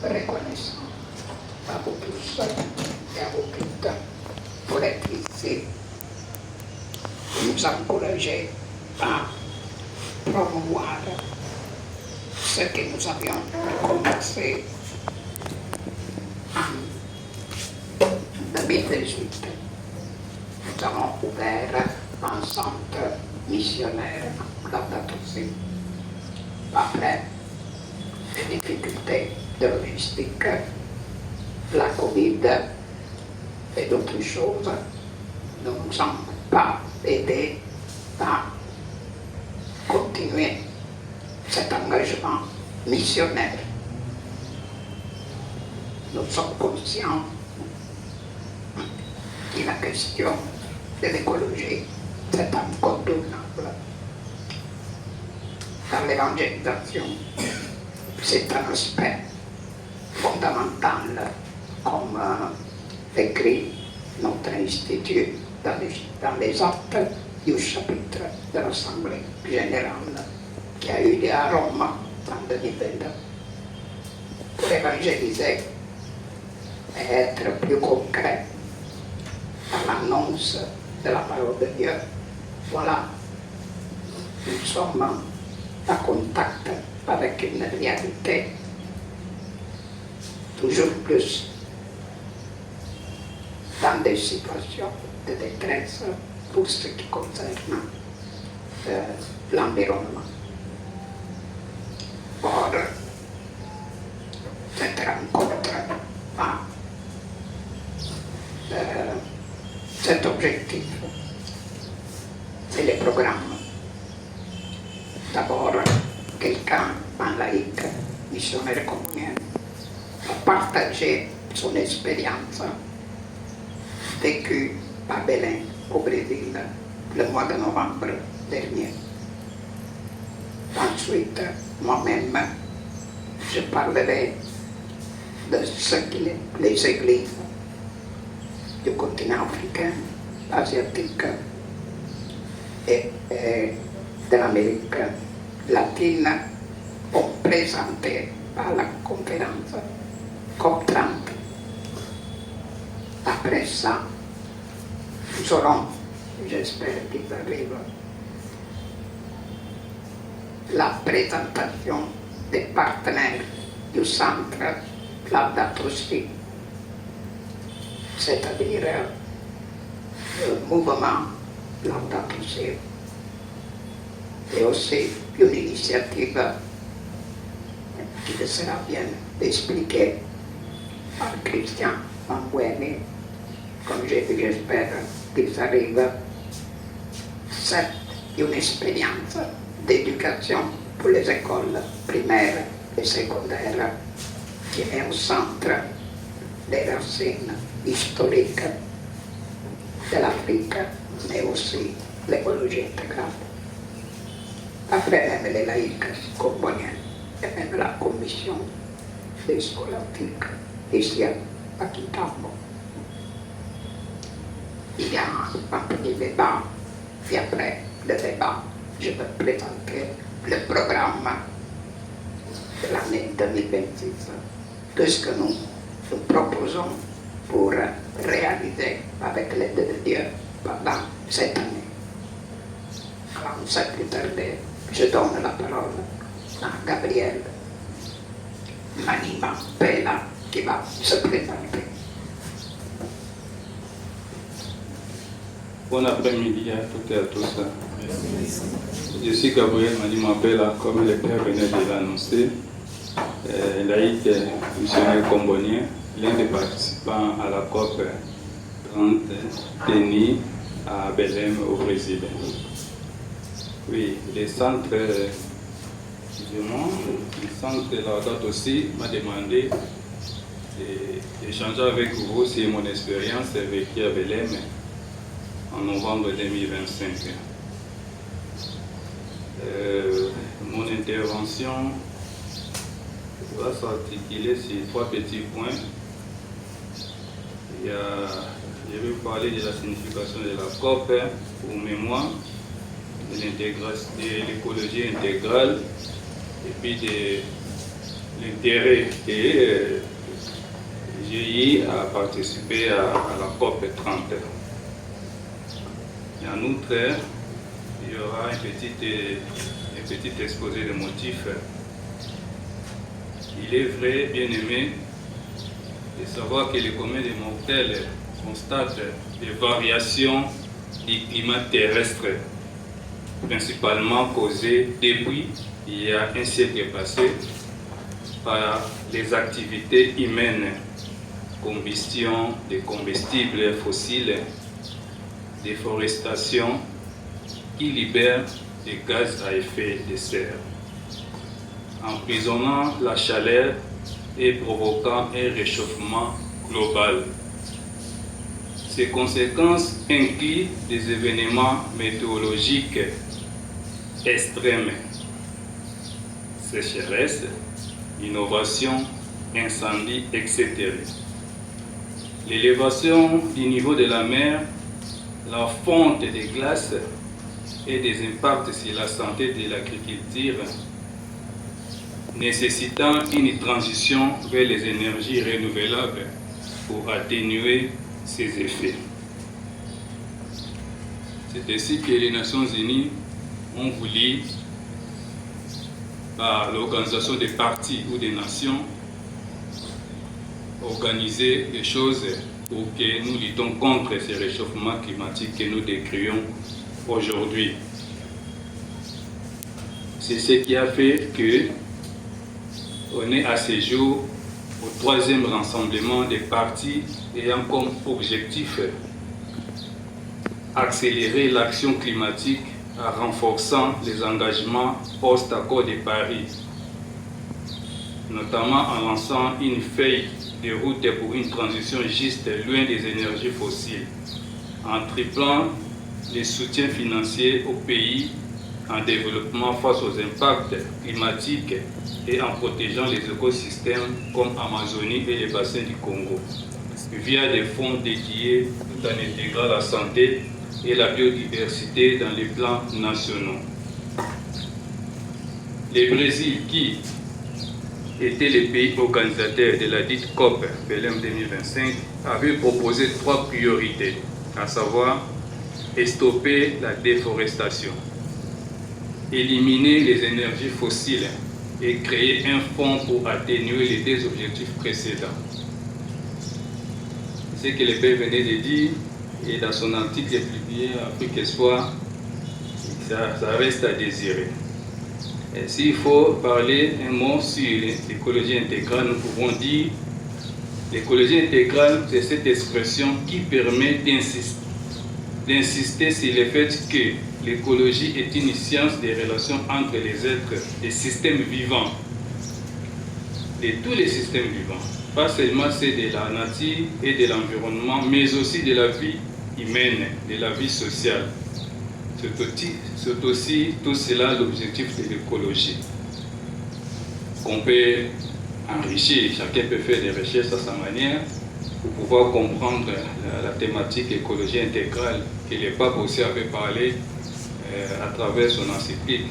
reconnaissant à vous tous et à vous toutes pour être ici, nous encourager à promouvoir ce que nous avions commencé en 2018. Nous avons ouvert un centre missionnaire dans Datosi. Après les difficultés de logistique, la Covid et d'autres choses ne nous ont pas aidés à continuer cet engagement missionnaire. Nous sommes conscients que la question de l'écologie est incontournable. Dans l'évangélisation, c'est un aspect fondamental, comme écrit notre institut dans les actes du chapitre de l'Assemblée générale qui a eu lieu à Rome en 2022. Pour évangéliser et être plus concret dans l'annonce de la parole de Dieu, voilà, nous sommes en contact avec une réalité toujours plus dans des situations de détresse pour ce qui concerne l'environnement. Or, cette rencontre a cet objectif, c'est les programmes. D'abord, quelqu'un en laïque, missionnaire communien, a partagé son expérience vécue à Belém, au Brésil, le mois de novembre dernier. Ensuite, moi-même, je parlerai de ce que les églises du continent africain, asiatique et de l'Amérique latine ont présenté à la conférence COP30. Après ça, nous aurons, j'espère qu'il arrive, la présentation des partenaires du centre Laudato Si, c'est-à-dire le mouvement Laudato Si, et aussi une initiative qui sera bien expliquée par Christian Mangueni, comme j'ai dit, j'espère qu'il arrive. C'est une expérience d'éducation pour les écoles primaires et secondaires qui est au centre des racines historiques de l'Afrique, mais aussi l'écologie intégrale. Après même les laïcs componiens et même la commission des scolastiques ici à Kitambo. Il y a un petit débat, et après le débat, je vais présenter le programme de l'année 2026, de ce que nous proposons pour réaliser avec l'aide de Dieu pendant cette année. Alors, sans plus tarder, je donne la parole à Gabriel Manima Pella qui va se présenter. Bon après-midi à toutes et à tous. Je suis Gabriel Manima Pella, comme le père venait de l'annoncer, laïque missionnaire combonien, l'un des participants à la COP 30 tenue à Belém au Brésil. Oui, le centre Laudato Si m'a demandé d'échanger avec vous sur mon expérience vécue à Belém en novembre 2025. Mon intervention va s'articuler sur 3 petits points. Je vais parler de la signification de la COP pour mémoire, de l'écologie intégrale et puis l'intérêt que j'ai eu à participer à la COP 30. Et en outre, il y aura un petit exposé de motifs. Il est vrai, bien aimé, de savoir que le commun des mortels constate des variations du climat terrestre, principalement causées depuis il y a un siècle passé par les activités humaines, combustion des combustibles fossiles, déforestation qui libère des gaz à effet de serre, emprisonnant la chaleur et provoquant un réchauffement global. Ces conséquences incluent des événements météorologiques extrêmes, sécheresse, innovation, incendies, etc. L'élévation du niveau de la mer, la fonte des glaces et des impacts sur la santé de l'agriculture, nécessitant une transition vers les énergies renouvelables pour atténuer ces effets. C'est ainsi que les Nations Unies ont voulu, par l'organisation des partis ou des nations, organiser des choses pour que nous luttons contre ces réchauffements climatiques que nous décrions aujourd'hui. C'est ce qui a fait que on est à ce jour au 3e rassemblement des partis ayant comme objectif accélérer l'action climatique en renforçant les engagements post-accord de Paris, notamment en lançant une feuille de route pour une transition juste loin des énergies fossiles, en triplant les soutiens financiers aux pays en développement face aux impacts climatiques et en protégeant les écosystèmes comme Amazonie et les bassins du Congo, via des fonds dédiés tout en intégrant la santé et la biodiversité dans les plans nationaux. Le Brésil, qui était le pays organisateur de la dite COP Belém 2025, avait proposé 3 priorités, à savoir stopper la déforestation, éliminer les énergies fossiles et créer un fonds pour atténuer les 2 objectifs précédents. Ce que le père venait de dire, et dans son article publié à Afrique Espoir, ça reste à désirer. S'il faut parler un mot sur l'écologie intégrale, nous pouvons dire l'écologie intégrale, c'est cette expression qui permet d'insister sur le fait que l'écologie est une science des relations entre les êtres, des systèmes vivants, de tous les systèmes vivants, pas seulement ceux de la nature et de l'environnement, mais aussi de la vie humaine, de la vie sociale. C'est aussi tout cela l'objectif de l'écologie, qu'on peut enrichir, chacun peut faire des recherches à sa manière pour pouvoir comprendre la thématique écologie intégrale que le pape aussi avait parlé à travers son encyclique.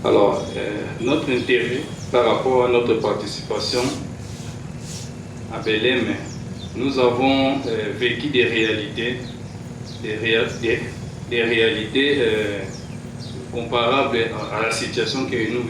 Alors, notre intérêt par rapport à notre participation à Belém, nous avons vécu des réalités comparables à la situation que nous